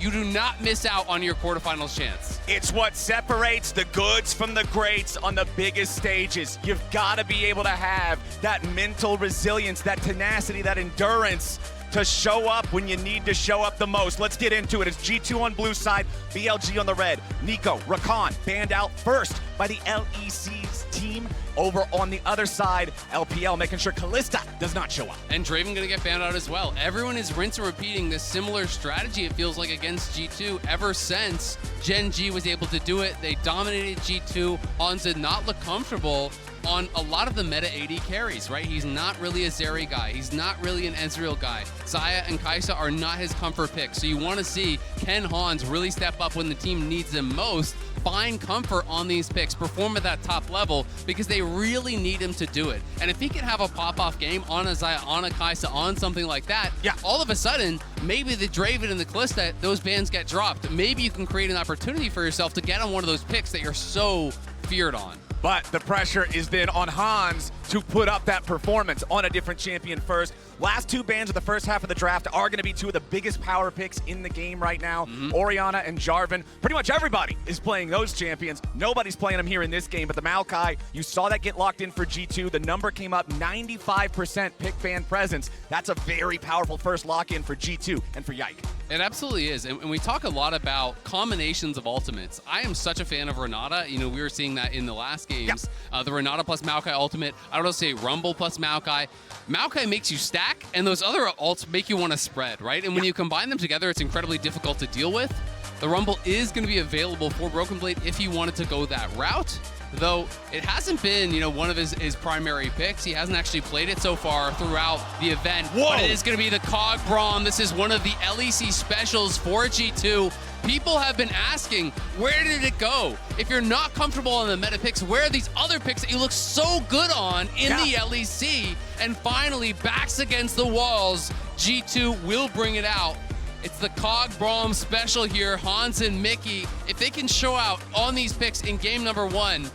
you do not miss out on your quarterfinals chance. It's what separates the goods from the greats on the biggest stages. You've got to be able to have that mental resilience, that tenacity, that endurance to show up when you need to show up the most. Let's get into it. It's G2 on blue side, BLG on the red. Nico, Rakan banned out first by the LEC's team. Over on the other side, LPL making sure Kalista does not show up. And Draven gonna get banned out as well. Everyone is rinse and repeating this similar strategy, it feels like, against G2 ever since Gen G was able to do it. They dominated G2. Hans did not look comfortable on a lot of the meta AD carries, right? He's not really a Zeri guy. He's not really an Ezreal guy. Xayah and Kai'Sa are not his comfort picks. So you want to see, can Hans really step up when the team needs them most, find comfort on these picks, perform at that top level, because they really need him to do it. And if he can have a pop-off game on a Xayah, on a Kai'Sa, on something like that, yeah, all of a sudden, maybe the Draven and the Kalista, those bans get dropped. Maybe you can create an opportunity for yourself to get on one of those picks that you're so feared on. But the pressure is then on Hans to put up that performance on a different champion first. Last two bans of the first half of the draft are going to be two of the biggest power picks in the game right now. Orianna and Jarvan. Pretty much everybody is playing those champions. Nobody's playing them here in this game, but the Maokai, you saw that get locked in for G2. The number came up 95% pick ban presence. That's a very powerful first lock-in for G2 and for Yike. It absolutely is, and we talk a lot about combinations of ultimates. I am such a fan of Renata. You know, we were seeing that in the last games. Yeah. The Renata plus Maokai ultimate. I don't know, say Rumble plus Maokai. Maokai makes you stack, and those other ults make you want to spread, right? And when you combine them together, it's incredibly difficult to deal with. The Rumble is going to be available for Broken Blade if he wanted to go that route. Though it hasn't been, you know, one of his primary picks. He hasn't actually played it so far throughout the event. Whoa. But it is going to be the Cog Braum. This is one of the LEC specials for G2. People have been asking, where did it go? If you're not comfortable on the meta picks, where are these other picks that you look so good on in the LEC? And finally, backs against the walls, G2 will bring it out. It's the Cog Braum special here. Hans and Mickey, if they can show out on these picks in game number 1,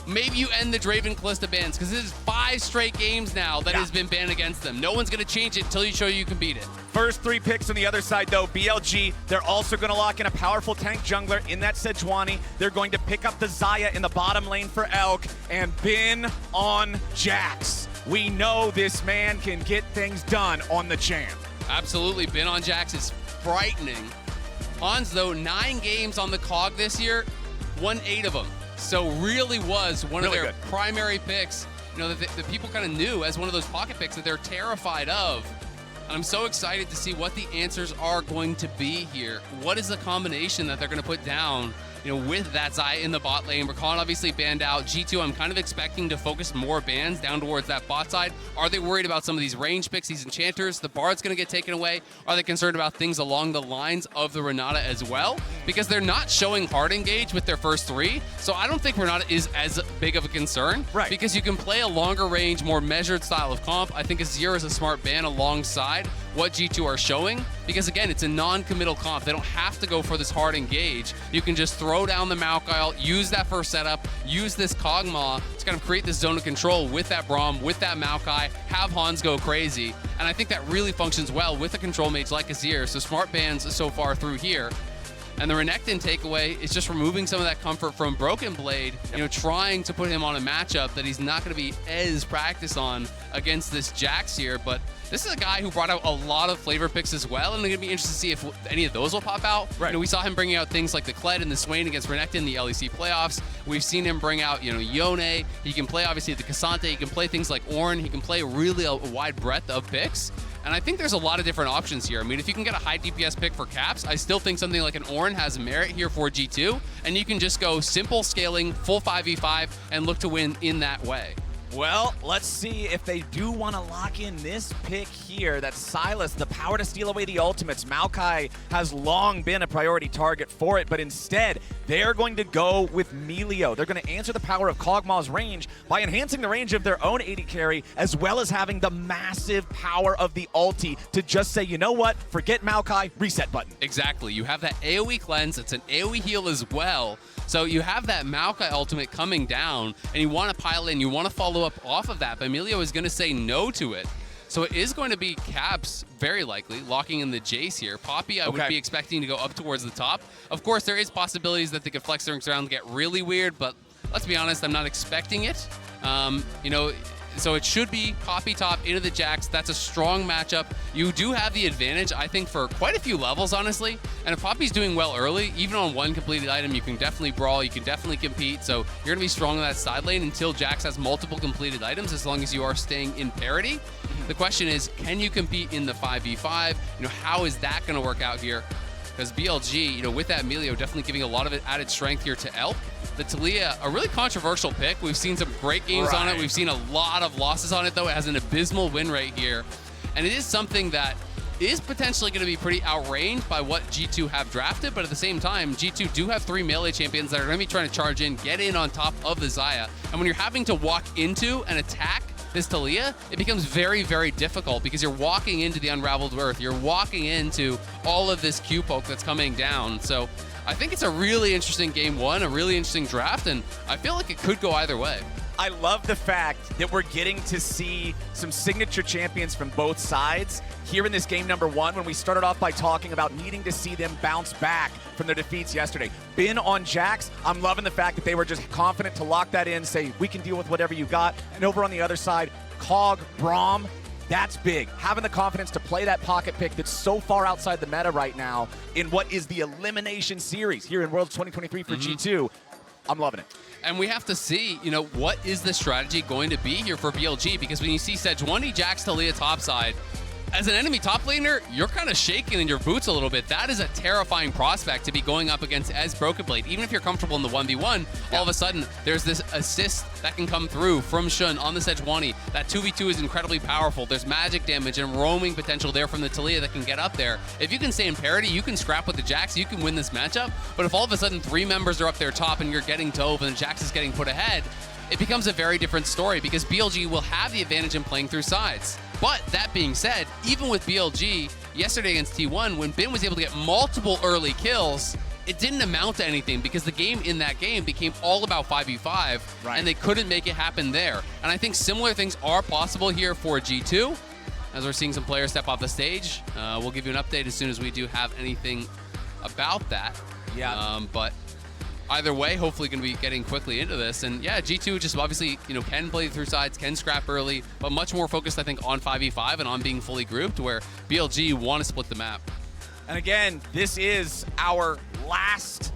maybe you end the Draven Kalista bans, because this is 5 straight games now that has been banned against them. No one's going to change it until you show you can beat it. First 3 picks on the other side, though, BLG, they're also going to lock in a powerful tank jungler in that Sejuani. They're going to pick up the Xayah in the bottom lane for Elk, and Bin on Jax. We know this man can get things done on the champ. Absolutely, Bin on Jax is frightening. Hans, though, 9 games on the Cog this year, won 8 of them. So really was one of their primary picks, you know, that people kind of knew as one of those pocket picks that they're terrified of. And I'm so excited to see what the answers are going to be here. What is the combination that they're going to put down, you know, with that Xayah in the bot lane? Rakan obviously banned out. G2, I'm kind of expecting to focus more bans down towards that bot side. Are they worried about some of these range picks, these enchanters? The Bard's going to get taken away. Are they concerned about things along the lines of the Renata as well? Because they're not showing hard engage with their first 3. So I don't think Renata is as big of a concern. Right. Because you can play a longer range, more measured style of comp. I think Azir is a smart ban alongside what G2 are showing, because again, it's a non-committal comp. They don't have to go for this hard engage. You can just throw down the Maokai, use that first setup, use this Kog'Maw to kind of create this zone of control with that Braum, with that Maokai, have Hans go crazy. And I think that really functions well with a control mage like Azir. So smart bans so far through here. And the Renekton takeaway is just removing some of that comfort from Broken Blade, you know, trying to put him on a matchup that he's not going to be as practiced on against this Jax here. But this is a guy who brought out a lot of flavor picks as well, and I'm going to be interested to see if any of those will pop out. Right. You know, we saw him bringing out things like the Kled and the Swain against Renekton in the LEC playoffs. We've seen him bring out, you know, Yone. He can play, obviously, the Cassante. He can play things like Ornn. He can play really a wide breadth of picks. And I think there's a lot of different options here. I mean, if you can get a high DPS pick for caps, I still think something like an Ornn has merit here for G2. And you can just go simple scaling, full 5v5, and look to win in that way. Well, let's see if they do want to lock in this pick here. That's Sylas, the power to steal away the ultimates. Maokai has long been a priority target for it, but instead, they're going to go with Melio. They're going to answer the power of Kog'Maw's range by enhancing the range of their own AD carry, as well as having the massive power of the ulti to just say, you know what, forget Maokai, reset button. Exactly. You have that AoE cleanse. It's an AoE heal as well. So you have that Maokai ultimate coming down, and you want to pile in, you want to follow up off of that, but Emilio is going to say no to it. So it is going to be Caps, very likely, locking in the Jace here. Poppy, I would be expecting to go up towards the top. Of course, there is possibilities that they could flex their around and get really weird, but let's be honest, I'm not expecting it. You know, so it should be Poppy top into the Jax. That's a strong matchup. You do have the advantage, I think, for quite a few levels, honestly. And if Poppy's doing well early, even on one completed item, you can definitely brawl, you can definitely compete. So you're going to be strong in that side lane until Jax has multiple completed items, as long as you are staying in parity. The question is, can you compete in the 5v5? You know, how is that going to work out here? Because BLG, you know, with that Melio, definitely giving a lot of added strength here to Elk. The Taliyah, a really controversial pick. We've seen some great games on it. We've seen a lot of losses on it, though. It has an abysmal win rate here. And it is something that is potentially going to be pretty outranged by what G2 have drafted, but at the same time, G2 do have 3 melee champions that are going to be trying to charge in, get in on top of the Xayah. And when you're having to walk into and attack this Taliyah, it becomes very, very difficult because you're walking into the Unraveled Earth. You're walking into all of this Q poke that's coming down. So I think it's a really interesting game one, a really interesting draft, and I feel like it could go either way. I love the fact that we're getting to see some signature champions from both sides here in this game number one, when we started off by talking about needing to see them bounce back from their defeats yesterday. Bin on Jax, I'm loving the fact that they were just confident to lock that in, say, we can deal with whatever you got. And over on the other side, Cog, Braum, that's big. Having the confidence to play that pocket pick that's so far outside the meta right now in what is the elimination series here in Worlds 2023 for G2. I'm loving it. And we have to see, you know, what is the strategy going to be here for BLG? Because when you see Sejuani, Jax, Taliyah topside, as an enemy top laner, you're kind of shaking in your boots a little bit. That is a terrifying prospect to be going up against as Broken Blade. Even if you're comfortable in the 1v1, all of a sudden, there's this assist that can come through from Shun on the Sejuani. That 2v2 is incredibly powerful. There's magic damage and roaming potential there from the Taliyah that can get up there. If you can stay in parity, you can scrap with the Jax, you can win this matchup. But if all of a sudden 3 members are up there top and you're getting dove and the Jax is getting put ahead, it becomes a very different story because BLG will have the advantage in playing through sides. But that being said, even with BLG, yesterday against T1, when Bin was able to get multiple early kills, it didn't amount to anything because the game in that game became all about 5v5, and they couldn't make it happen there. And I think similar things are possible here for G2, as we're seeing some players step off the stage. We'll give you an update as soon as we do have anything about that. But either way, hopefully going to be getting quickly into this. And yeah, G2 just obviously, you know, can play through sides, can scrap early, but much more focused, I think, on 5v5 and on being fully grouped, where BLG want to split the map. And again, this is our last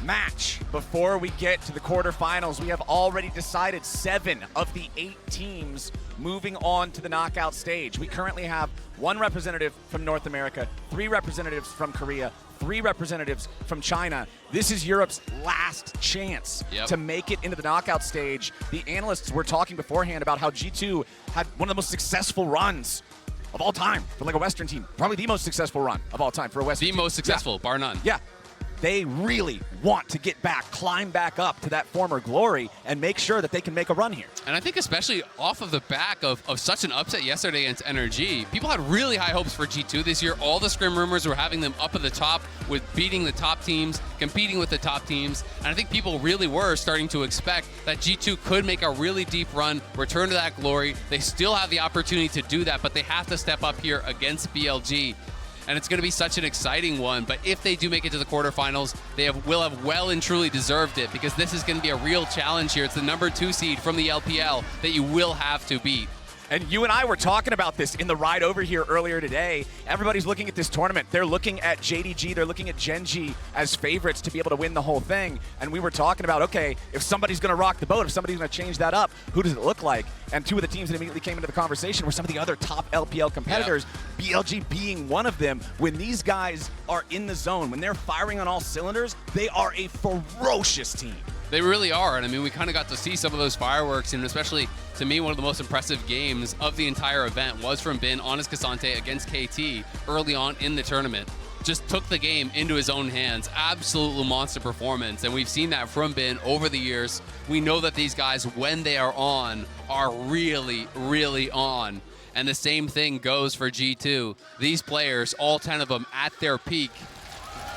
match before we get to the quarterfinals. We have already decided 7 of the 8 teams moving on to the knockout stage. We currently have 1 representative from North America, 3 representatives from Korea, 3 representatives from China. This is Europe's last chance to make it into the knockout stage. The analysts were talking beforehand about how G2 had one of the most successful runs of all time for like a Western team. Probably the most successful run of all time for a Western team. The most successful, bar none. Yeah. They really want to get back, climb back up to that former glory and make sure that they can make a run here. And I think especially off of the back of such an upset yesterday against NRG, people had really high hopes for G2 this year. All the scrim rumors were having them up at the top with beating the top teams, competing with the top teams. And I think people really were starting to expect that G2 could make a really deep run, return to that glory. They still have the opportunity to do that, but they have to step up here against BLG. And it's going to be such an exciting one. But if they do make it to the quarterfinals, they will have well and truly deserved it, because this is going to be a real challenge here. It's the number 2 seed from the LPL that you will have to beat. And you and I were talking about this in the ride over here earlier today. Everybody's looking at this tournament. They're looking at JDG, they're looking at Gen.G as favorites to be able to win the whole thing. And we were talking about, okay, if somebody's going to rock the boat, if somebody's going to change that up, who does it look like? And 2 of the teams that immediately came into the conversation were some of the other top LPL competitors, BLG being one of them. When these guys are in the zone, when they're firing on all cylinders, they are a ferocious team. They really are, and I mean, we kind of got to see some of those fireworks, and especially, to me, one of the most impressive games of the entire event was from Bin on his Cassante against KT early on in the tournament. Just took the game into his own hands. Absolute monster performance, and we've seen that from Bin over the years. We know that these guys, when they are on, are really, really on. And the same thing goes for G2. These players, all 10 of them at their peak,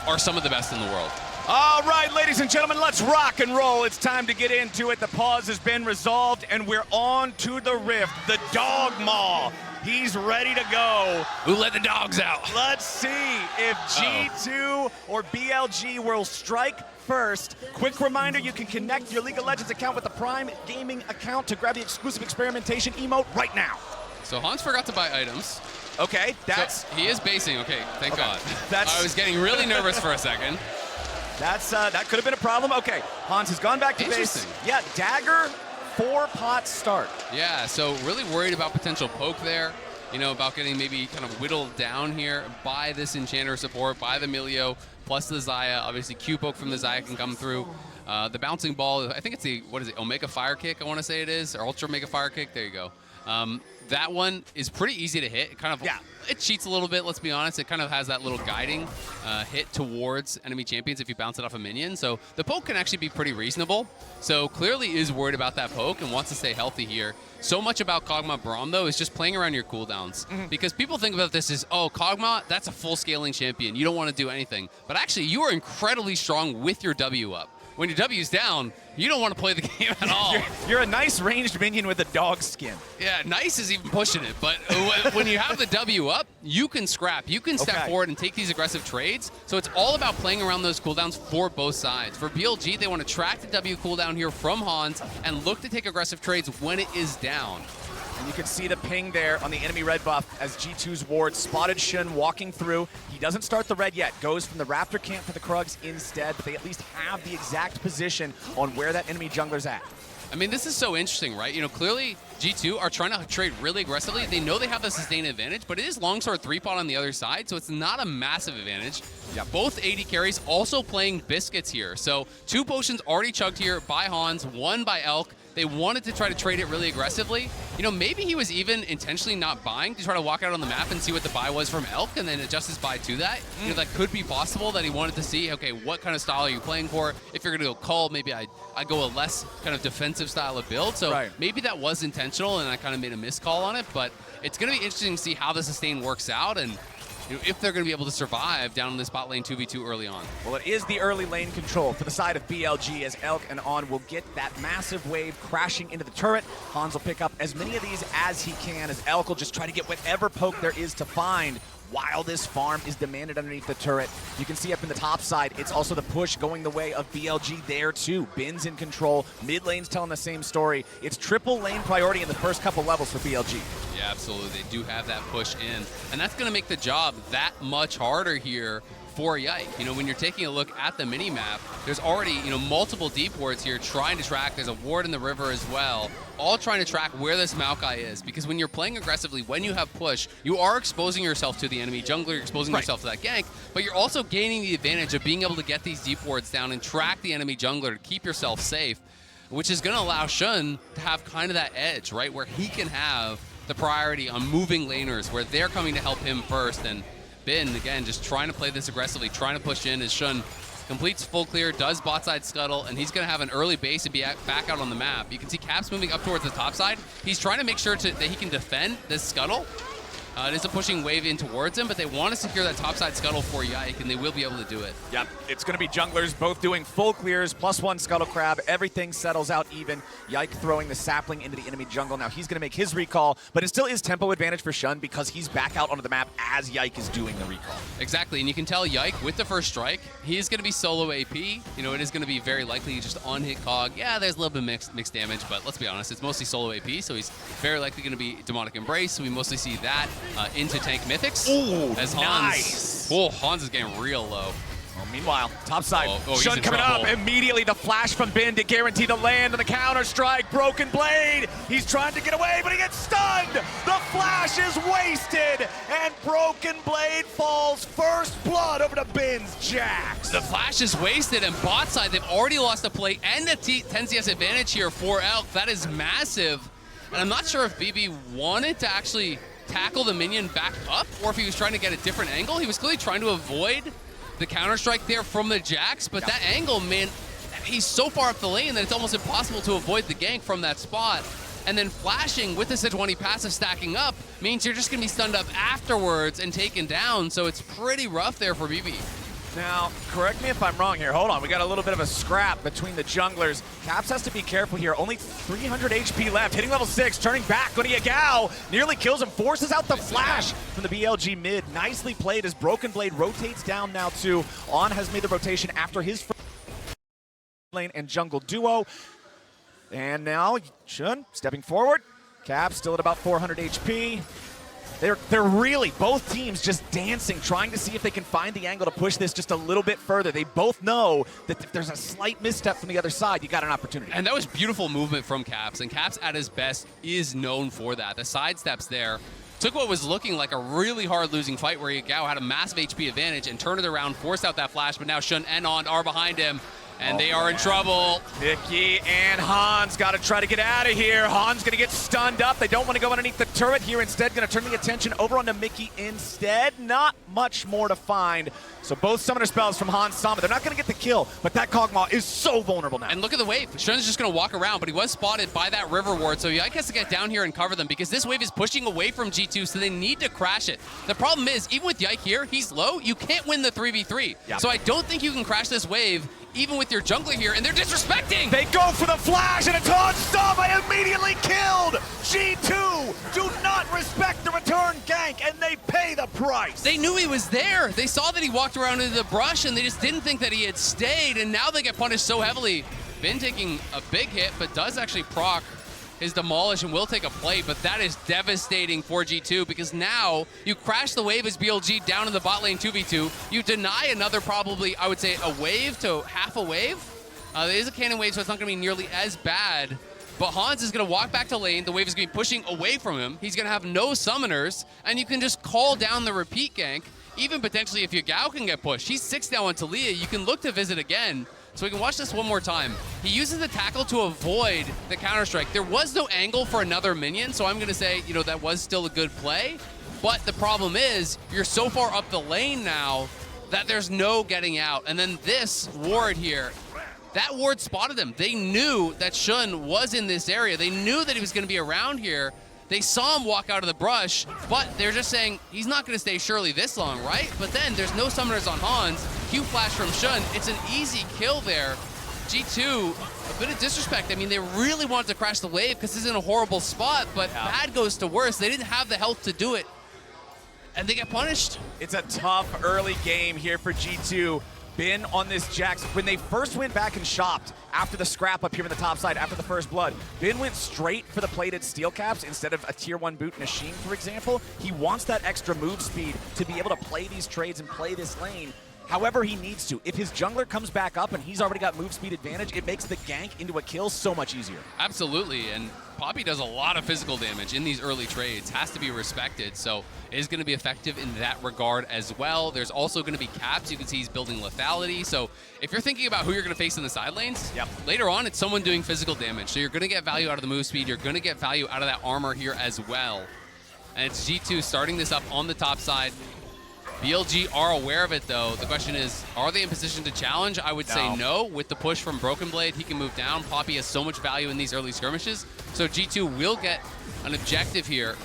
are some of the best in the world. All right, ladies and gentlemen, let's rock and roll. It's time to get into it. The pause has been resolved, and we're on to the rift, the dog maw. He's ready to go. Who let the dogs out? Let's see if G2 or BLG will strike first. Quick reminder, you can connect your League of Legends account with the Prime Gaming account to grab the exclusive experimentation emote right now. So Hans forgot to buy items. Okay, that's... So he is basing, okay, thank God. That's... I was getting really nervous for a second. That could have been a problem. Okay, Hans has gone back to base. Yeah, dagger, 4-pot start. Yeah, so really worried about potential poke there. You know, about getting maybe kind of whittled down here by this Enchanter support, by the Milio, plus the Xayah. Obviously, Q poke from the Xayah can come through. The bouncing ball, I think it's the, what is it, Omega Fire Kick, I want to say it is, or Ultra Omega Fire Kick, there you go. That one is pretty easy to hit. It kind of, it cheats a little bit, let's be honest. It kind of has that little guiding hit towards enemy champions if you bounce it off a minion. So the poke can actually be pretty reasonable. So clearly is worried about that poke and wants to stay healthy here. So much about Kog'Maw Braum, though, is just playing around your cooldowns. Because people think about this as, oh, Kog'Maw, that's a full scaling champion. You don't want to do anything. But actually, you are incredibly strong with your W up. When your W's down, you don't want to play the game at all. You're a nice ranged minion with a dog skin. Yeah, nice is even pushing it. But when you have the W up, you can scrap. You can step forward and take these aggressive trades. So it's all about playing around those cooldowns for both sides. For BLG, they want to track the W cooldown here from Hans and look to take aggressive trades when it is down. And you can see the ping there on the enemy red buff as G2's ward spotted Shun walking through. He doesn't start the red yet, goes from the Raptor camp for the Krugs instead, but they at least have the exact position on where that enemy jungler's at. I mean, this is so interesting, right? You know, clearly G2 are trying to trade really aggressively. They know they have the sustain advantage, but it is longsword 3-pot on the other side, so it's not a massive advantage. Yeah, both AD carries also playing biscuits here. So 2 potions already chugged here by Hans, 1 by Elk. They wanted to try to trade it really aggressively. You know, maybe he was even intentionally not buying to try to walk out on the map and see what the buy was from Elk and then adjust his buy to that. You know, that could be possible that he wanted to see, okay, what kind of style are you playing for? If you're going to go Cull, maybe I go a less kind of defensive style of build. So maybe that was intentional and I kind of made a miscall on it. But it's going to be interesting to see how the sustain works out and you know, if they're going to be able to survive down in this bot lane 2v2 early on. Well, it is the early lane control for the side of BLG as Elk and On will get that massive wave crashing into the turret. Hans will pick up as many of these as he can as Elk will just try to get whatever poke there is to find while this farm is demanded underneath the turret. You can see up in the top side, it's also the push going the way of BLG there too. Bin's in control, mid lane's telling the same story. It's triple lane priority in the first couple levels for BLG. Yeah, absolutely. They do have that push in, and that's going to make the job that much harder here for Yike. You know, when you're taking a look at the mini-map, there's already, you know, multiple deep wards here trying to track. There's a ward in the river as well, all trying to track where this Maokai is, because when you're playing aggressively, when you have push, you are exposing yourself to the enemy jungler, you're exposing yourself to that gank, but you're also gaining the advantage of being able to get these deep wards down and track the enemy jungler to keep yourself safe, which is going to allow Shun to have kind of that edge, right, where he can have the priority on moving laners, where they're coming to help him first. And Bin, again, just trying to play this aggressively, trying to push in as Shun completes full clear, does bot side scuttle, and he's going to have an early base and be back out on the map. You can see Caps moving up towards the top side. He's trying to make sure that he can defend this scuttle. It is a pushing wave in towards him, but they want to secure that topside scuttle for Yike, and they will be able to do it. Yep, it's going to be junglers both doing full clears, +1 scuttle crab. Everything settles out even. Yike throwing the sapling into the enemy jungle. Now he's going to make his recall, but it still is tempo advantage for Shun because he's back out onto the map as Yike is doing the recall. Exactly, and you can tell Yike with the first strike, he is going to be solo AP. You know, it is going to be very likely just on hit cog. Yeah, there's a little bit of mixed damage, but let's be honest, it's mostly solo AP, so he's very likely going to be Demonic Embrace, so we mostly see that into tank mythics. Ooh, as Hans, nice. Oh, Hans is getting real low. Well, meanwhile, top side, Shun coming trouble. up. Immediately the flash from Bin to guarantee the land on the counter strike. Broken Blade, he's trying to get away, but he gets stunned. The flash is wasted, and Broken Blade falls first blood over to Bin's Jax. The flash is wasted, and bot side, they've already lost a play and a 10 CS advantage here for Elk. That is massive, and I'm not sure if BB wanted to actually tackle the minion back up, or if he was trying to get a different angle. He was clearly trying to avoid the counter-strike there from the Jax, but that angle, man, he's so far up the lane that it's almost impossible to avoid the gank from that spot. And then flashing with the Sejuani passive stacking up means you're just going to be stunned up afterwards and taken down, so it's pretty rough there for BB. Now, correct me if I'm wrong here. Hold on, we got a little bit of a scrap between the junglers. Caps has to be careful here. Only 300 HP left. Hitting level 6, turning back. Going to Yagao. Nearly kills him. Forces out the flash from the BLG mid. Nicely played as Broken Blade rotates down now too. On has made the rotation after his first lane and jungle duo. And now Shun stepping forward. Caps still at about 400 HP. They're really, both teams just dancing, trying to see if they can find the angle to push this just a little bit further. They both know that if there's a slight misstep from the other side, you got an opportunity. And that was beautiful movement from Caps, and Caps at his best is known for that. The sidesteps there took what was looking like a really hard losing fight where Yagao had a massive HP advantage and turned it around, forced out that flash, but now Shun and On are behind him. And they are in trouble. Mickey and Hans got to try to get out of here. Hans going to get stunned up. They don't want to go underneath the turret here. Instead, going to turn the attention over onto Mickey instead. Not much more to find. So both summoner spells from Hans Sama. They're not going to get the kill, but that Kog'Maw is so vulnerable now. And look at the wave. Shun's just going to walk around, but he was spotted by that river ward, so Yike has to get down here and cover them because this wave is pushing away from G2, so they need to crash it. The problem is, even with Yike here, he's low. You can't win the 3v3. Yep. So I don't think you can crash this wave even with your jungler here, and they're disrespecting! They go for the flash, and it's Hans Sama immediately killed! G2 do not respect the return gank, and they pay the price! They knew he was there! They saw that he walked around into the brush, and they just didn't think that he had stayed, and now they get punished so heavily. Bin taking a big hit, but does actually proc his demolish and will take a play, but that is devastating for G2 because now you crash the wave as BLG down in the bot lane 2v2. You deny another probably, I would say, a wave to half a wave. There is a cannon wave, so it's not going to be nearly as bad. But Hans is going to walk back to lane. The wave is going to be pushing away from him. He's going to have no summoners, and you can just call down the repeat gank. Even potentially if Yagao can get pushed. He's 6 now on Talia. You can look to visit again. So we can watch this one more time. He uses the tackle to avoid the counter-strike. There was no angle for another minion, so I'm going to say, you know, that was still a good play. But the problem is, you're so far up the lane now that there's no getting out. And then this ward here, that ward spotted him. They knew that Shun was in this area. They knew that he was going to be around here. They saw him walk out of the brush, but they're just saying, he's not going to stay surely this long, right? But then there's no summoners on Hans. Q flash from Shun. It's an easy kill there. G2, a bit of disrespect. I mean, they really wanted to crash the wave because this is in a horrible spot, but bad goes to worse. They didn't have the health to do it, and they get punished. It's a tough early game here for G2. Bin on this Jax. When they first went back and shopped after the scrap up here in the top side, after the first blood, Bin went straight for the plated steel caps instead of a tier 1 boot Nashim, for example. He wants that extra move speed to be able to play these trades and play this lane however he needs to. If his jungler comes back up and he's already got move speed advantage, it makes the gank into a kill so much easier. Absolutely, and Poppy does a lot of physical damage in these early trades, has to be respected, so is going to be effective in that regard as well. There's also going to be caps. You can see he's building lethality, so if you're thinking about who you're going to face in the side lanes, later on it's someone doing physical damage, so you're going to get value out of the move speed, you're going to get value out of that armor here as well. And it's G2 starting this up on the top side. BLG are aware of it, though. The question is, are they in position to challenge? I would say no. With the push from Broken Blade, he can move down. Poppy has so much value in these early skirmishes. So G2 will get an objective here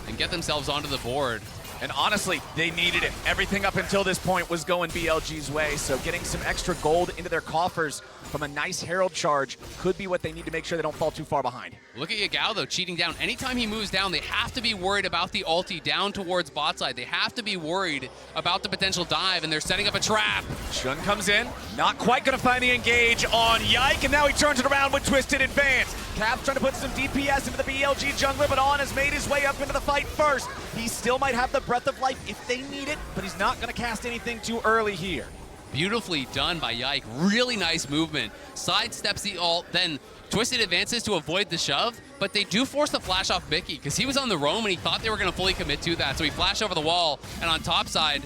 and get themselves onto the board. And honestly, they needed it. Everything up until this point was going BLG's way, so getting some extra gold into their coffers from a nice Herald charge could be what they need to make sure they don't fall too far behind. Look at Yagao, though, cheating down. Anytime he moves down, they have to be worried about the ulti down towards bot side. They have to be worried about the potential dive, and they're setting up a trap. Shun comes in, not quite going to find the engage on Yike, and now he turns it around with Twisted Advance. Caps trying to put some DPS into the BLG jungler, but On has made his way up into the fight first. He still might have the Breath of Life if they need it, but he's not going to cast anything too early here. Beautifully done by Yike. Really nice movement. Sidesteps the ult, then Twisted advances to avoid the shove, but they do force the flash off Mickey because he was on the roam and he thought they were going to fully commit to that. So he flashed over the wall, and on top side,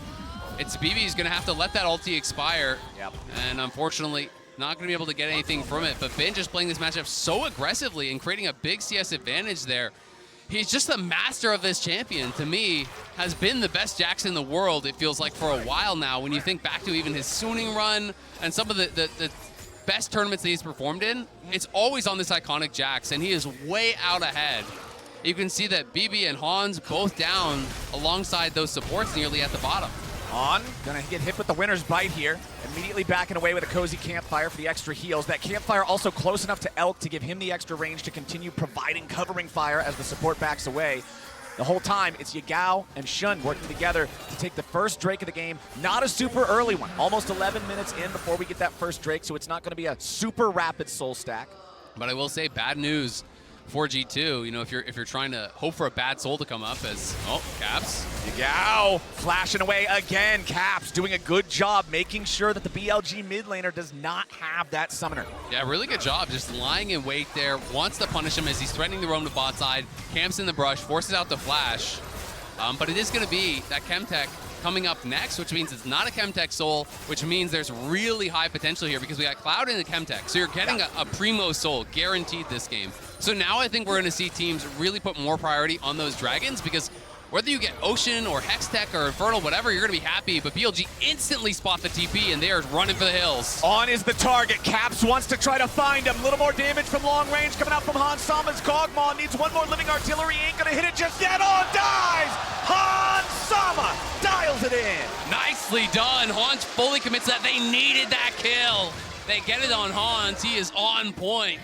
it's BB's going to have to let that ulti expire. And unfortunately, not going to be able to get anything from it. But Bin just playing this matchup so aggressively and creating a big CS advantage there. He's just the master of this champion. To me, has been the best Jax in the world, it feels like, for a while now. When you think back to even his Suning run and some of the best tournaments that he's performed in, it's always on this iconic Jax, and he is way out ahead. You can see that BB and Hans both down alongside those supports nearly at the bottom. On, gonna get hit with the winner's bite here. Immediately backing away with a cozy campfire for the extra heals. That campfire also close enough to Elk to give him the extra range to continue providing covering fire as the support backs away. The whole time, it's Yagao and Shun working together to take the first Drake of the game. Not a super early one. Almost 11 minutes in before we get that first Drake, so it's not going to be a super rapid soul stack. But I will say, bad news for G2. You know, if you're trying to hope for a bad soul to come up, as Caps. Yagao flashing away again. Caps doing a good job making sure that the BLG mid laner does not have that summoner. Yeah, really good job. Just lying in wait there. Wants to punish him as he's threatening to roam to bot side. Camps in the brush, forces out the flash. But it is going to be that Chemtech coming up next, which means it's not a Chemtech soul, which means there's really high potential here because we got Cloud and the Chemtech. So you're getting a primo soul guaranteed this game. So now I think we're going to see teams really put more priority on those dragons, because whether you get Ocean or Hextech or Infernal, whatever, you're going to be happy. But BLG instantly spot the TP, and they are running for the hills. On is the target. Caps wants to try to find him. A little more damage from long range coming out from Hans Sama's Kog'Maw. Needs one more living artillery. Ain't going to hit it just yet. On dies! Hans Sama dials it in. Nicely done. Hans fully commits that. They needed that kill. They get it on Hans. He is on point.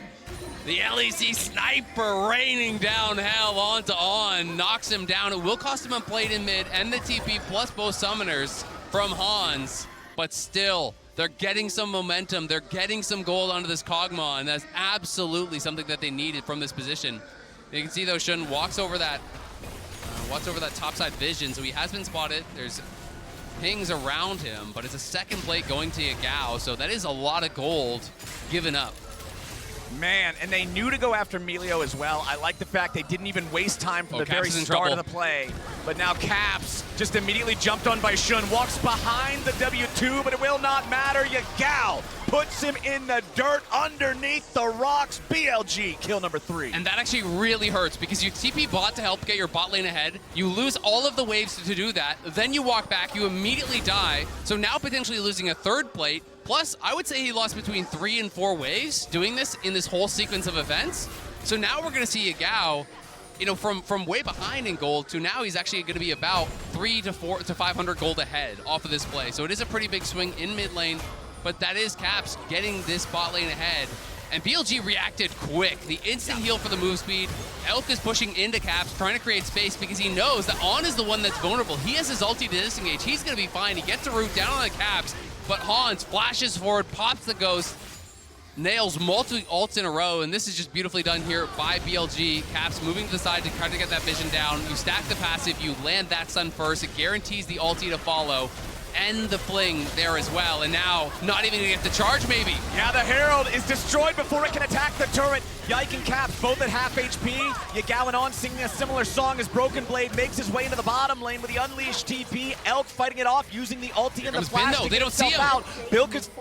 The LEC sniper raining down hell onto On, knocks him down. It will cost him a plate in mid and the TP plus both summoners from Hans, but still, they're getting some momentum. They're getting some gold onto this Kog'Maw, and that's absolutely something that they needed from this position. You can see though, Shun walks over that topside vision, so he has been spotted. There's pings around him, but it's a second plate going to Yagao, so that is a lot of gold given up. Man, and they knew to go after Melio as well. I like the fact they didn't even waste time from the very start of the play. But now Caps just immediately jumped on by Shun, walks behind the W2, but it will not matter. Yagao puts him in the dirt underneath the rocks. BLG, kill number 3. And that actually really hurts because you TP bot to help get your bot lane ahead. You lose all of the waves to do that. Then you walk back, you immediately die. So now potentially losing a third plate. Plus, I would say he lost between 3 and 4 waves doing this in this whole sequence of events. So now we're going to see Yagao, you know, from way behind in gold to now he's actually going to be about 300 to 500 gold ahead off of this play. So it is a pretty big swing in mid lane, but that is Caps getting this bot lane ahead. And BLG reacted quick. The instant heal for the move speed. Elk is pushing into Caps, trying to create space because he knows that On is the one that's vulnerable. He has his ulti to disengage. He's going to be fine. He gets a root down on the Caps. But Hans flashes forward, pops the ghost, nails multiple ults in a row, and this is just beautifully done here by BLG. Caps moving to the side to try to get that vision down. You stack the passive, you land that stun first. It guarantees the ulti to follow. End the fling there as well, and now not even gonna get the charge maybe. Yeah, the Herald is destroyed before it can attack the turret. Yike and Caps both at half HP. Yagao and On singing a similar song as Broken Blade makes his way into the bottom lane with the Unleashed TP. Elk fighting it off using the ulti and the flash to they don't see him. out.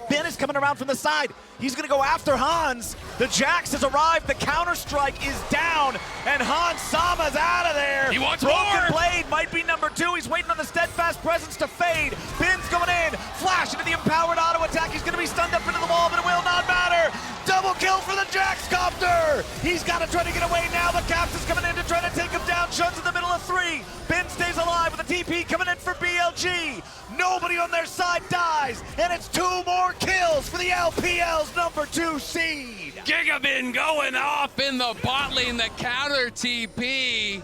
Ben is coming around from the side. He's gonna go after Hans. The Jax has arrived. The counter-strike is down, and Hans Sama's out of there. He wants Broken more. Blade might be number 2. He's waiting on the Steadfast Presence to fade. Ben's going in. Flash into the empowered auto attack. He's gonna be stunned up into the wall, but it will not matter. Double kill for the Jax Copter. He's got to try to get away now. The Caps is coming in to try to take him down. Shun's in the middle of 3. Ben stays alive with a TP coming in for BLG. Nobody on their side dies, and it's 2 more kills for the LPL's number 2 seed. Gigabin going off in the bot lane, the counter TP.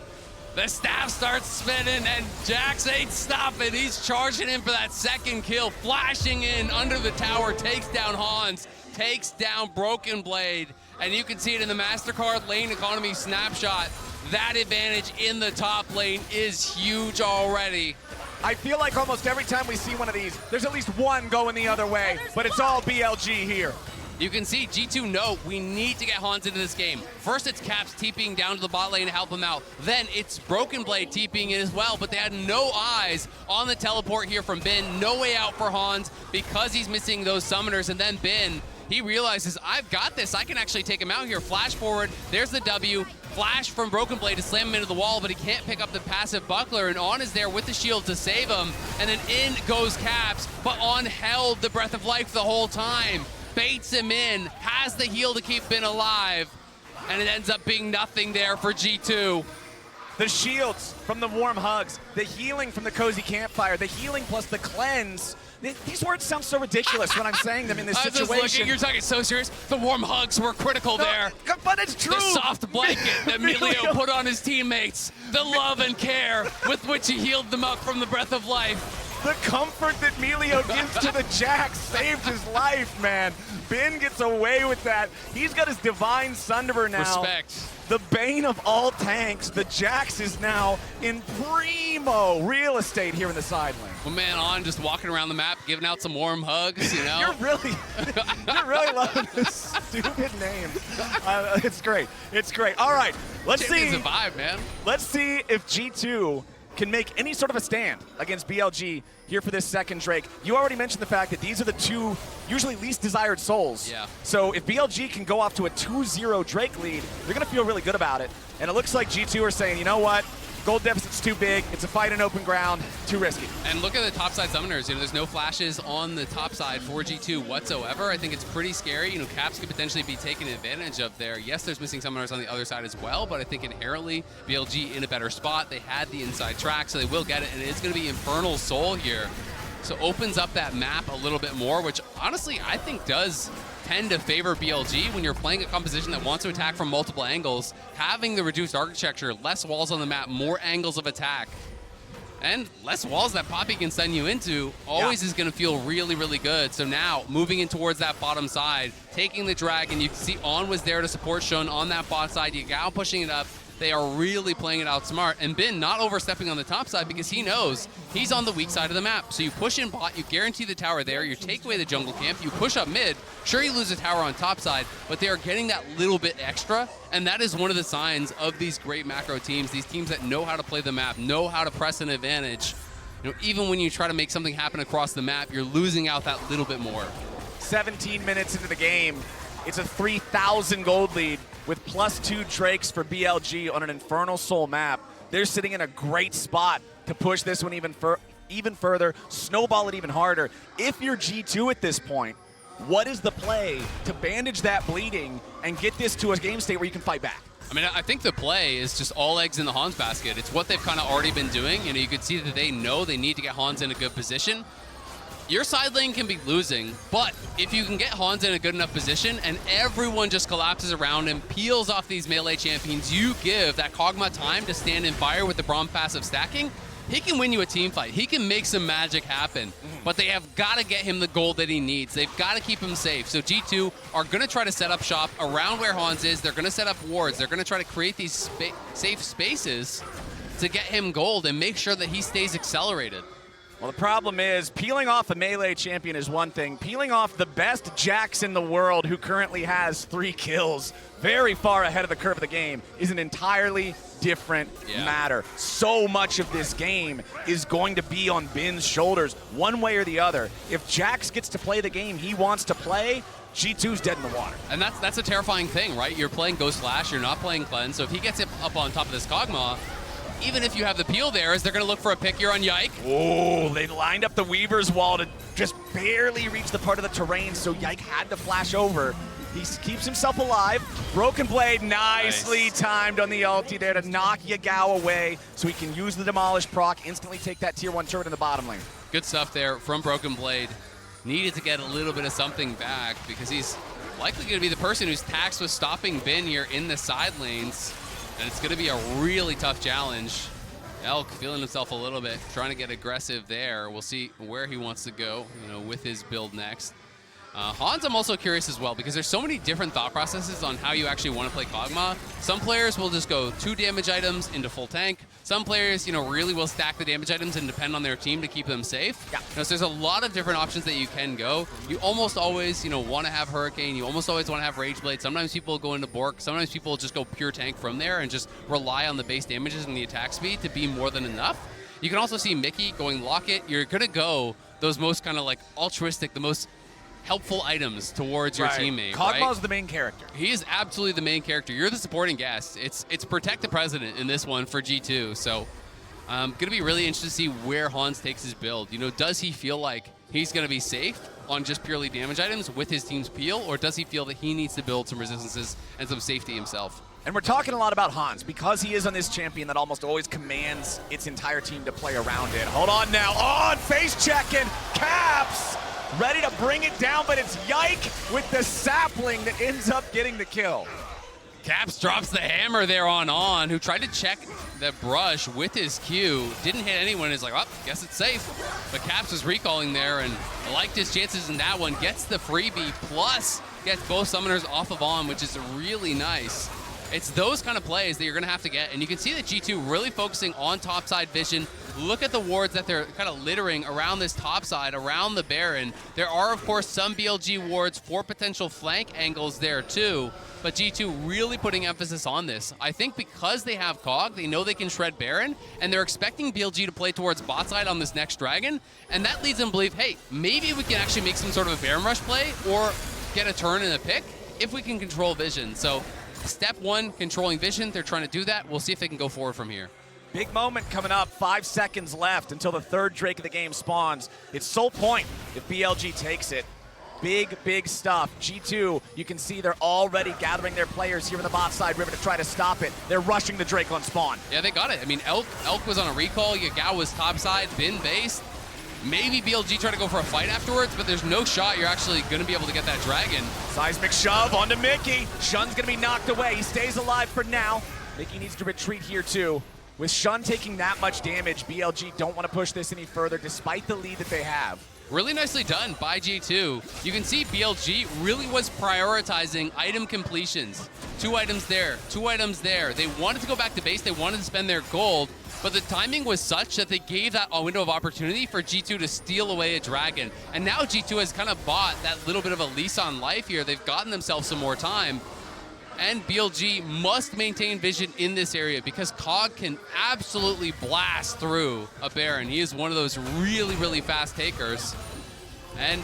The staff starts spinning, and Jax ain't stopping. He's charging in for that second kill, flashing in under the tower, takes down Hans, takes down Broken Blade, and you can see it in the MasterCard lane economy snapshot. That advantage in the top lane is huge already. I feel like almost every time we see one of these, there's at least one going the other way, but it's all BLG here. You can see G2 know we need to get Hans into this game. First it's Caps TPing down to the bot lane to help him out. Then it's Broken Blade TPing in as well, but they had no eyes on the teleport here from Ben. No way out for Hans because he's missing those summoners, and then Ben, he realizes, I've got this. I can actually take him out here. Flash forward. There's the W. Flash from Broken Blade to slam him into the wall, but he can't pick up the passive buckler, and On is there with the shield to save him. And then in goes Caps, but On held the breath of life the whole time. Baits him in, has the heal to keep Ben alive, and it ends up being nothing there for G2. The shields from the warm hugs, the healing from the cozy campfire, the healing plus the cleanse. These words sound so ridiculous when I'm saying them in this situation. I was just looking, you're talking so serious. The warm hugs were critical there. But it's true. The soft blanket that Emilio put on his teammates. The love and care with which he healed them up from the breath of life. The comfort that Emilio gives to the Jax saved his life, man. Ben gets away with that. He's got his Divine Sunderer now. Respect. The bane of all tanks. The Jax is now in primo real estate here in the side lane. Well, man, on just walking around the map, giving out some warm hugs, you know? You're really loving this stupid name. It's great. It's great. All right, let's see. It's a vibe, man. Let's see if G2 can make any sort of a stand against BLG here for this second Drake. You already mentioned the fact that these are the two usually least desired souls. Yeah. So if BLG can go off to a 2-0 Drake lead, they're going to feel really good about it. And it looks like G2 are saying, you know what? Gold deficit's too big. It's a fight in open ground. Too risky. And look at the topside summoners. You know, there's no flashes on the top side for G2 whatsoever. I think it's pretty scary. You know, Caps could potentially be taken advantage of there. Yes, there's missing summoners on the other side as well, but I think inherently BLG in a better spot. They had the inside track, so they will get it, and it's going to be Infernal Soul here. So opens up that map a little bit more, which honestly I think does tend to favor BLG when you're playing a composition that wants to attack from multiple angles. Having the reduced architecture, less walls on the map, more angles of attack, and less walls that Poppy can send you into always is going to feel really, really good. So now moving in towards that bottom side, taking the dragon, you can see On was there to support Shun on that bot side. You got pushing it up. They are really playing it out smart. And Bin not overstepping on the top side because he knows he's on the weak side of the map. So you push in bot, you guarantee the tower there, you take away the jungle camp, you push up mid. Sure, you lose a tower on top side, but they are getting that little bit extra. And that is one of the signs of these great macro teams, these teams that know how to play the map, know how to press an advantage. You know, even when you try to make something happen across the map, you're losing out that little bit more. 17 minutes into the game, it's a 3,000 gold lead with +2 Drakes for BLG on an Infernal Soul map. They're sitting in a great spot to push this one even further, snowball it even harder. If you're G2 at this point, what is the play to bandage that bleeding and get this to a game state where you can fight back? I mean, I think the play is just all eggs in the Hans basket. It's what they've kind of already been doing. You know, you could see that they know they need to get Hans in a good position. Your side lane can be losing, but if you can get Hans in a good enough position and everyone just collapses around and peels off these melee champions, you give that Kog'Maw time to stand in fire with the Braum passive stacking, he can win you a team fight. He can make some magic happen, but they have got to get him the gold that he needs. They've got to keep him safe. So G2 are going to try to set up shop around where Hans is. They're going to set up wards. They're going to try to create these safe spaces to get him gold and make sure that he stays accelerated. Well, the problem is peeling off a melee champion is one thing. Peeling off the best Jax in the world who currently has 3 kills very far ahead of the curve of the game is an entirely different matter. So much of this game is going to be on Bin's shoulders one way or the other. If Jax gets to play the game he wants to play, G2's dead in the water. And that's a terrifying thing, right? You're playing Ghost Flash, you're not playing Cleanse, so if he gets up on top of this Kog'Maw, even if you have the peel there, is they're going to look for a pick here on Yike. Oh, they lined up the Weaver's Wall to just barely reach the part of the terrain, so Yike had to flash over. He keeps himself alive. Broken Blade nicely timed on the ulti there to knock Yagao away so he can use the Demolish proc, instantly take that tier 1 turret in the bottom lane. Good stuff there from Broken Blade. Needed to get a little bit of something back because he's likely going to be the person who's taxed with stopping Bin here in the side lanes. And it's going to be a really tough challenge. Elk feeling himself a little bit, trying to get aggressive there. We'll see where he wants to go, you know, with his build next. Hans, I'm also curious as well because there's so many different thought processes on how you actually want to play Kog'Maw. Some players will just go 2 damage items into full tank. Some players, you know, really will stack the damage items and depend on their team to keep them safe. Yeah. You know, so there's a lot of different options that you can go. You almost always, you know, want to have Hurricane. You almost always want to have Rage Blade. Sometimes people go into Bork. Sometimes people just go pure tank from there and just rely on the base damages and the attack speed to be more than enough. You can also see Mickey going Locket. You're going to go those most kind of like altruistic, the most helpful items towards your teammate. Kog'Maw's the main character. He is absolutely the main character. You're the supporting guest. It's protect the president in this one for G2. So going to be really interested to see where Hans takes his build. You know, does he feel like he's going to be safe on just purely damage items with his team's peel, or does he feel that he needs to build some resistances and some safety himself? And we're talking a lot about Hans because he is on this champion that almost always commands its entire team to play around it. Hold on now, on face checking, Caps ready to bring it down, but it's Yike with the sapling that ends up getting the kill. Caps drops the hammer there on, who tried to check the brush with his Q. Didn't hit anyone. Is like, oh, guess it's safe. But Caps was recalling there and liked his chances in that one. Gets the freebie, plus gets both summoners off of On, which is really nice. It's those kind of plays that you're going to have to get. And you can see that G2 really focusing on topside vision. Look at the wards that they're kind of littering around this topside, around the Baron. There are, of course, some BLG wards for potential flank angles there too. But G2 really putting emphasis on this. I think because they have Cog, they know they can shred Baron, and they're expecting BLG to play towards bot side on this next Dragon. And that leads them to believe, hey, maybe we can actually make some sort of a Baron rush play or get a turn and a pick if we can control vision. So step one, controlling vision. They're trying to do that. We'll see if they can go forward from here. Big moment coming up, 5 seconds left until the third Drake of the game spawns. It's sole point if BLG takes it. Big stuff. G2, you can see they're already gathering their players here in the bot side river to try to stop it. They're rushing the Drake on spawn. Yeah, they got it. I mean, Elk was on a recall, Yagao was topside, Bin based. Maybe BLG try to go for a fight afterwards, but there's no shot you're actually going to be able to get that Dragon. Seismic shove onto Mickey. Shun's going to be knocked away. He stays alive for now. Mickey needs to retreat here too. With Shun taking that much damage, BLG don't want to push this any further despite the lead that they have. Really nicely done by G2. You can see BLG really was prioritizing item completions. 2 items there, 2 items there. They wanted to go back to base, they wanted to spend their gold, but the timing was such that they gave that a window of opportunity for G2 to steal away a Dragon. And now G2 has kind of bought that little bit of a lease on life here. They've gotten themselves some more time. And BLG must maintain vision in this area because Cog can absolutely blast through a Baron. He is one of those really fast takers. And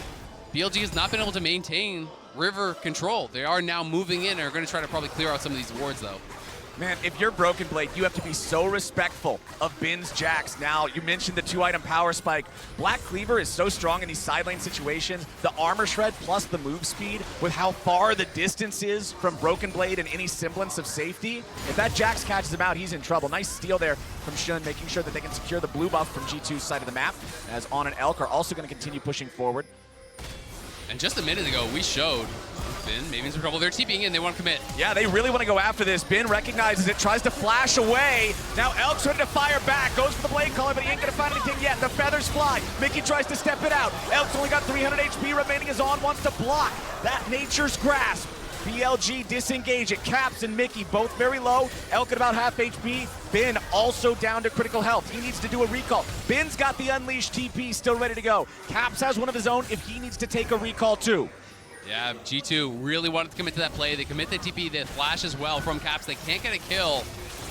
BLG has not been able to maintain river control. They are now moving in and are going to try to probably clear out some of these wards though. Man, if you're Broken Blade, you have to be so respectful of Bin's Jax. Now, you mentioned the 2-item power spike. Black Cleaver is so strong in these side lane situations. The armor shred plus the move speed with how far the distance is from Broken Blade and any semblance of safety. If that Jax catches him out, he's in trouble. Nice steal there from Shun, making sure that they can secure the blue buff from G2's side of the map, as On and Elk are also going to continue pushing forward. And just a minute ago, we showed Bin maybe in some trouble. They're TPing in, they want to commit. Yeah, they really want to go after this. Bin recognizes it, tries to flash away. Now Elk's ready to fire back, goes for the blade caller, but he ain't gonna find anything yet. The feathers fly. Mickey tries to step it out. Elk's only got 300 HP remaining as On wants to block that Nature's Grasp. BLG disengage it. Caps and Mickey both very low. Elk at about half HP. Bin also down to critical health. He needs to do a recall. Bin's got the Unleashed TP still ready to go. Caps has one of his own if he needs to take a recall too. Yeah, G2 really wanted to commit to that play. They commit the TP, the flash as well from Caps. They can't get a kill,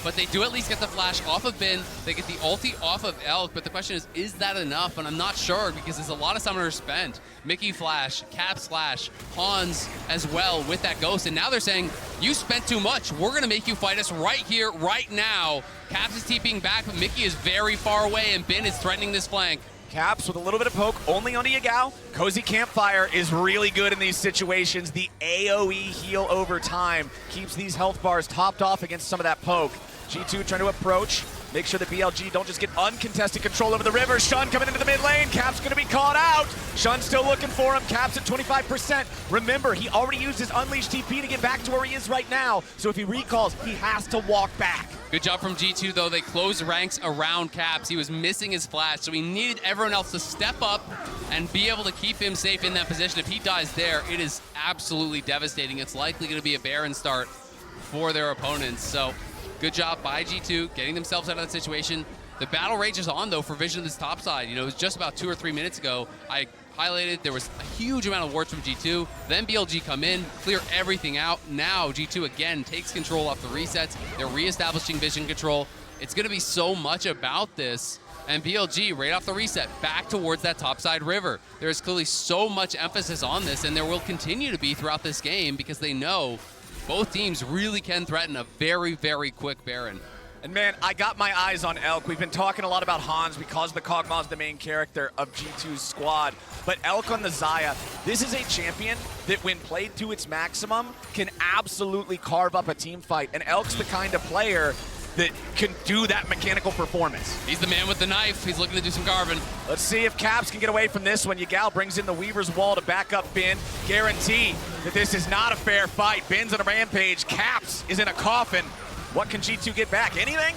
but they do at least get the flash off of Bin. They get the ulti off of Elk, but the question is that enough? And I'm not sure because there's a lot of summoners spent. Mickey flash, Caps flash, Hans as well with that ghost. And now they're saying, you spent too much. We're going to make you fight us right here, right now. Caps is TPing back, but Mickey is very far away, and Bin is threatening this flank. Caps with a little bit of poke, only onto Yagao. Cozy Campfire is really good in these situations. The AoE heal over time keeps these health bars topped off against some of that poke. G2 trying to approach, make sure that BLG don't just get uncontested control over the river. Shun coming into the mid lane, Cap's gonna be caught out. Shun still looking for him, Cap's at 25%. Remember, he already used his Unleashed TP to get back to where he is right now, so if he recalls, he has to walk back. Good job from G2 though, they closed ranks around Caps. He was missing his flash, so he needed everyone else to step up and be able to keep him safe in that position. If he dies there, it is absolutely devastating. It's likely gonna be a Baron start for their opponents, so good job by G2 getting themselves out of that situation. The battle rages on though for vision of this top side. You know, it was just about 2 or 3 minutes ago. I highlighted there was a huge amount of wards from G2. Then BLG come in, clear everything out. Now G2 again takes control off the resets. They're reestablishing vision control. It's gonna be so much about this. And BLG right off the reset back towards that topside river. There is clearly so much emphasis on this, and there will continue to be throughout this game because they know both teams really can threaten a very quick Baron. And man, I got my eyes on Elk. We've been talking a lot about Hans because the Kog'Maw is the main character of G2's squad. But Elk on the Xayah, this is a champion that when played to its maximum can absolutely carve up a team fight. And Elk's the kind of player that can do that mechanical performance. He's the man with the knife. He's looking to do some carving. Let's see if Caps can get away from this one. Ygal brings in the Weaver's Wall to back up Bin. Guarantee that this is not a fair fight. Bin's on a rampage. Caps is in a coffin. What can G2 get back? Anything?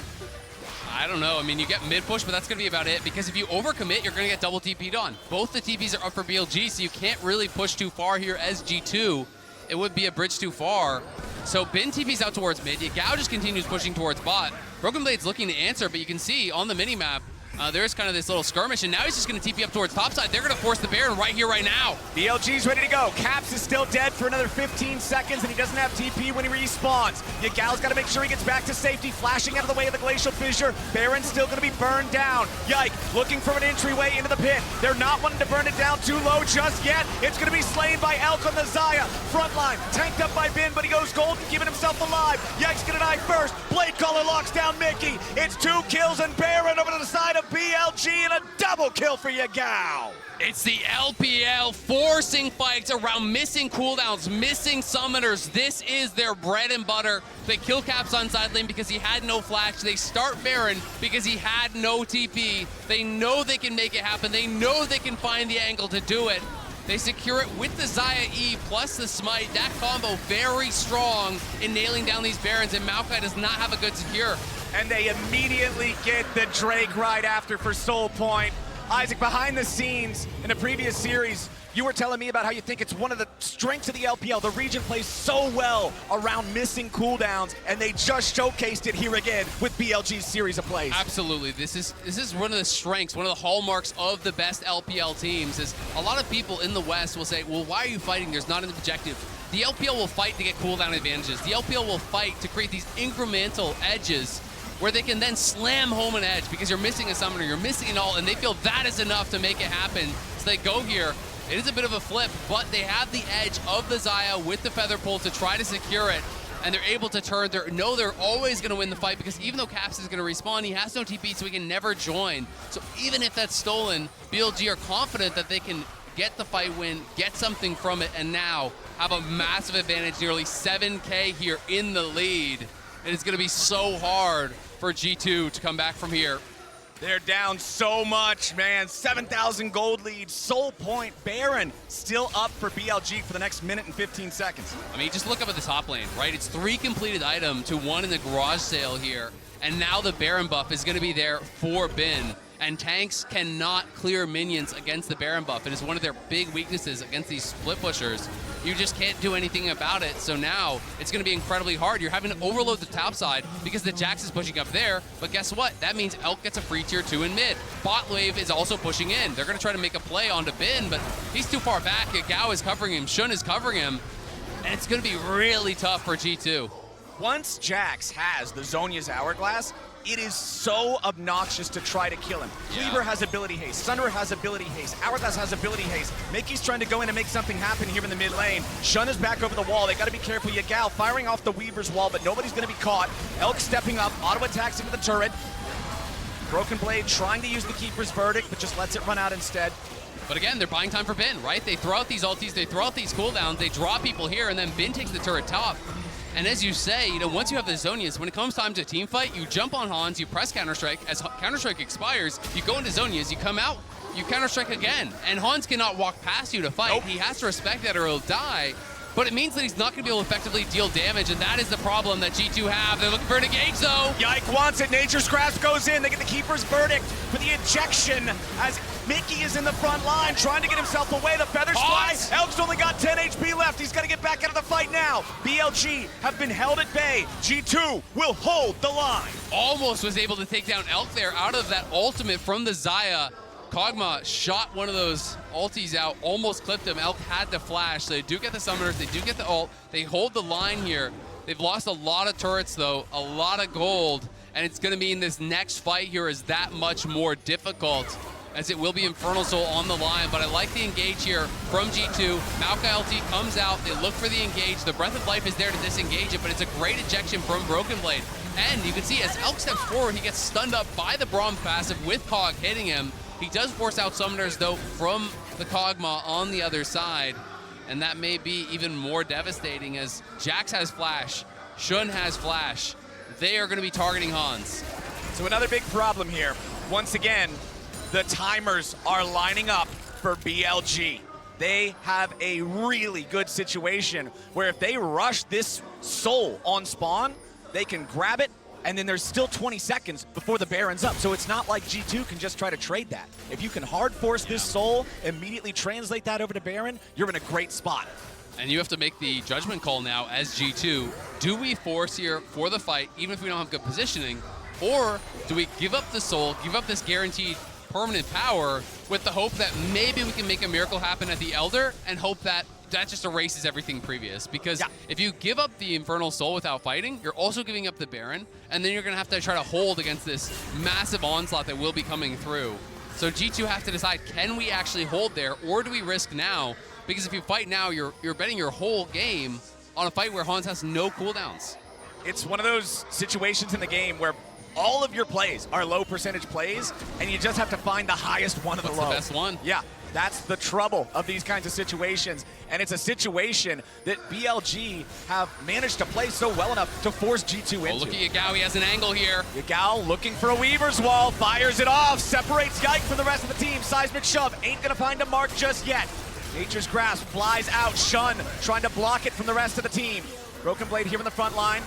I don't know. I mean, you get mid-push, but that's going to be about it, because if you overcommit, you're going to get double TP'd on. Both the TPs are up for BLG, so you can't really push too far here as G2. It would be a bridge too far. So Bin TP's out towards mid. Yagao just continues pushing towards bot. Broken Blade's looking to answer, but you can see on the minimap, there's kind of this little skirmish, and now he's just going to TP up towards topside. They're going to force the Baron right here, right now. BLG's ready to go. Caps is still dead for another 15 seconds, and he doesn't have TP when he respawns. Yagal's got to make sure he gets back to safety, flashing out of the way of the Glacial Fissure. Baron's still going to be burned down. Yike, looking for an entryway into the pit. They're not wanting to burn it down too low just yet. It's going to be slain by Elk on the Xayah. Frontline, tanked up by Bin, but he goes golden, keeping himself alive. Yike's going to die first. Blade Caller locks down Mickey. It's 2 kills, and Baron over to the side of BLG, and a double kill for Yagao. It's the LPL forcing fights around missing cooldowns, missing summoners. This is their bread and butter. They kill Caps on side lane because he had no flash. They start Baron because he had no TP. They know they can make it happen. They know they can find the angle to do it. They secure it with the Xayah E plus the Smite. That combo very strong in nailing down these Barons, and Maokai does not have a good secure. And they immediately get the Drake right after for Soul Point. Isaac, behind the scenes in a previous series, you were telling me about how you think it's one of the strengths of the LPL. The region plays so well around missing cooldowns, and they just showcased it here again with BLG's series of plays. Absolutely. This is one of the strengths, one of the hallmarks of the best LPL teams. Is a lot of people in the West will say, well, why are you fighting? There's not an objective. The LPL will fight to get cooldown advantages. The LPL will fight to create these incremental edges where they can then slam home an edge because you're missing a summoner, you're missing an ult, and they feel that is enough to make it happen. So they go here. It is a bit of a flip, but they have the edge of the Xayah with the Feather Pull to try to secure it, and they're able to turn. They're always going to win the fight because even though Caps is going to respawn, he has no TP, so he can never join. So even if that's stolen, BLG are confident that they can get the fight win, get something from it, and now have a massive advantage, nearly 7K here in the lead. And it's going to be so hard for G2 to come back from here. They're down so much, man. 7,000 gold lead, Soul Point, Baron still up for BLG for the next minute and 15 seconds. I mean, just look up at the top lane, right? It's 3 completed item to 1 in the garage sale here. And now the Baron buff is going to be there for Bin. And tanks cannot clear minions against the Baron buff. It is one of their big weaknesses against these split pushers. You just can't do anything about it. So now it's going to be incredibly hard. You're having to overload the top side because the Jax is pushing up there. But guess what? That means Elk gets a free tier 2 in mid. Bot wave is also pushing in. They're going to try to make a play onto Bin, but he's too far back. Gao is covering him. Shun is covering him. And it's going to be really tough for G2. Once Jax has the Zhonya's Hourglass, it is so obnoxious to try to kill him. Yeah. Cleaver has ability haste, Sunder has ability haste, Hourglass has ability haste. Mickey's trying to go in and make something happen here in the mid lane. Shun is back over the wall. They got to be careful. Yagao firing off the Weaver's Wall, but nobody's going to be caught. Elk stepping up, auto attacks into the turret. Broken Blade trying to use the Keeper's Verdict, but just lets it run out instead. But again, they're buying time for Bin, right? They throw out these ultis, they throw out these cooldowns, they draw people here, and then Bin takes the turret top. And as you say, once you have the Zhonyas, when it comes time to team fight, you jump on Hans, you press Counter-Strike. As Counter-Strike expires, you go into Zhonyas, you come out, you Counter-Strike again. And Hans cannot walk past you to fight. Nope. He has to respect that or he'll die. But it means that he's not going to be able to effectively deal damage, and that is the problem that G2 have. They're looking for an engage, though. Yike wants it. Nature's Grasp goes in. They get the Keeper's Verdict for the ejection as Mickey is in the front line trying to get himself away. The feathers fly. Elk's only got 10 HP left. He's got to get back out of the fight now. BLG have been held at bay. G2 will hold the line. Almost was able to take down Elk there out of that ultimate from the Xayah. Kog'Maw shot one of those ultis out, almost clipped him. Elk had the flash, so they do get the summoners, they do get the ult. They hold the line here. They've lost a lot of turrets though, a lot of gold, and it's gonna mean this next fight here is that much more difficult. as it will be Infernal Soul on the line, but I like the engage here from G2. Maokai LT comes out, they look for the engage. The Breath of Life is there to disengage it, but it's a great ejection from Broken Blade. And you can see as Elk steps forward, he gets stunned up by the Braum passive with Cog hitting him. He does force out Summoners, though, from the Kog'Maw on the other side, and that may be even more devastating as Jax has Flash, Shun has Flash. They are going to be targeting Hans. So another big problem here. Once again, the timers are lining up for BLG. They have a really good situation where if they rush this soul on spawn, they can grab it, and then there's still 20 seconds before the Baron's up. So it's not like G2 can just try to trade that. If you can hard force this soul, immediately translate that over to Baron, you're in a great spot. And you have to make the judgment call now as G2. Do we force here for the fight, even if we don't have good positioning? Or do we give up the soul, give up this guaranteed permanent power with the hope that maybe we can make a miracle happen at the Elder and hope that that just erases everything previous? Because if you give up the Infernal Soul without fighting, you're also giving up the Baron, and then you're going to have to try to hold against this massive onslaught that will be coming through. So G2 have to decide, can we actually hold there, or do we risk now? Because if you fight now, you're betting your whole game on a fight where Hans has no cooldowns. It's one of those situations in the game where all of your plays are low percentage plays, and you just have to find the highest one of the low. What's the best one? Yeah, that's the trouble of these kinds of situations. And it's a situation that BLG have managed to play so well enough to force G2 into. Oh, look at Yagao, he has an angle here. Yagao looking for a Weaver's Wall, fires it off, separates Yike from the rest of the team. Seismic Shove ain't gonna find a mark just yet. Nature's Grasp flies out, Shun trying to block it from the rest of the team. Broken Blade here in the front line.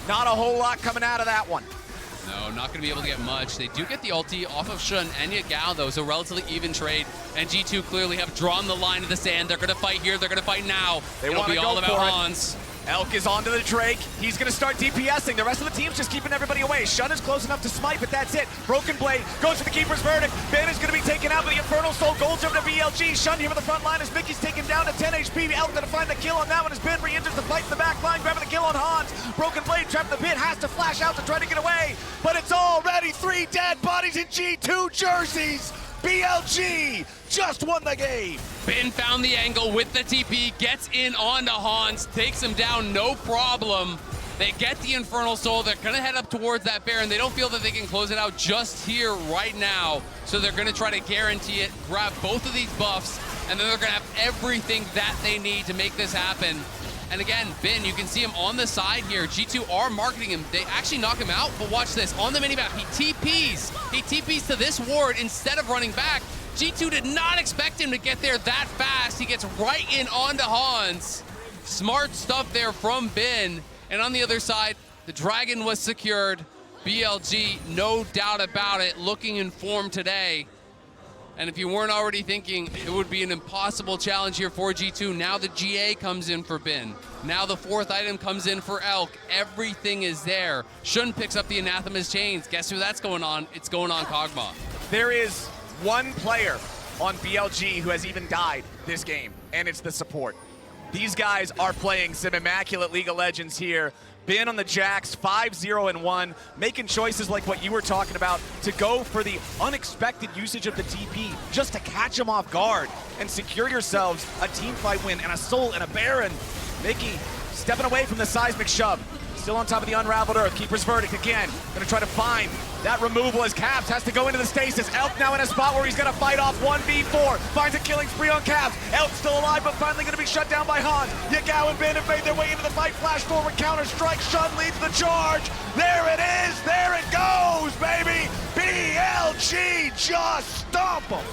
Not a whole lot coming out of that one. No, not going to be able to get much. They do get the ulti off of Shun and Yagao, though, so relatively even trade. And G2 clearly have drawn the line in the sand. They're going to fight here. They're going to fight now. It'll be all about Hans. Elk is onto the Drake. He's going to start DPSing. The rest of the team's just keeping everybody away. Shun is close enough to smite, but that's it. Broken Blade goes for the Keeper's Verdict. Ben is going to be taken out with the Infernal Soul. Gold's over to BLG. Shun here on the front line as Mickey's taken down to 10 HP. Elk going to find the kill on that one as Ben re-enters the fight in the back line, grabbing the kill on Hans. Broken Blade trapped in the pit, has to flash out to try to get away, but it's already 3 dead bodies in G2 jerseys. BLG just won the game. Ben found the angle with the TP, gets in onto Hans, takes him down, no problem. They get the Infernal Soul. They're going to head up towards that Baron. They don't feel that they can close it out just here right now, so they're going to try to guarantee it, grab both of these buffs, and then they're going to have everything that they need to make this happen. And again, Ben, you can see him on the side here. G2 are marketing him. They actually knock him out, but watch this. On the minimap, he TPs. He TPs to this ward instead of running back. G2 did not expect him to get there that fast. He gets right in onto Hans. Smart stuff there from Ben. And on the other side, the Dragon was secured. BLG, no doubt about it, looking in form today. And if you weren't already thinking it would be an impossible challenge here for G2, now the GA comes in for Ben. Now the 4th item comes in for Elk. Everything is there. Shun picks up the Anathema's chains. Guess who that's going on? It's going on Kog'Maw. There is one player on BLG who has even died this game, and it's the support. These guys are playing some immaculate League of Legends here. Ben on the Jax, 5-0-1, making choices like what you were talking about to go for the unexpected usage of the TP just to catch them off guard and secure yourselves a team fight win and a soul and a Baron. Mickey stepping away from the Seismic Shove. Still on top of the Unraveled Earth. Keeper's Verdict again. Gonna try to find that removal as Caps has to go into the stasis. Elk now in a spot where he's gonna fight off 1v4. Finds a killing spree on Caps. Elk's still alive, but finally gonna be shut down by Hans. Yagao and Ben have made their way into the fight. Flash forward, counter strike. Shun leads the charge. There it is. There it goes, baby. BLG just stomp them.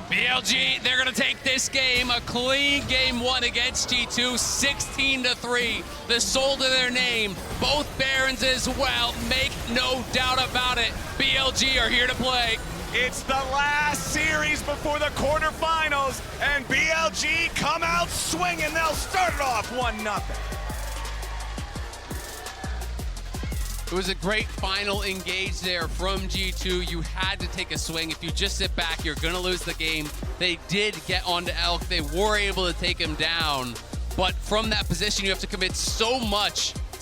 BLG, they're going to take this game, a clean game 1 against G2, 16-3. The soul to their name, both Barons as well, make no doubt about it. BLG are here to play. It's the last series before the quarterfinals, and BLG come out swinging. They'll start it off 1-0. It was a great final engage there from G2. You had to take a swing. If you just sit back, you're going to lose the game. They did get onto Elk. They were able to take him down. But from that position, you have to commit so much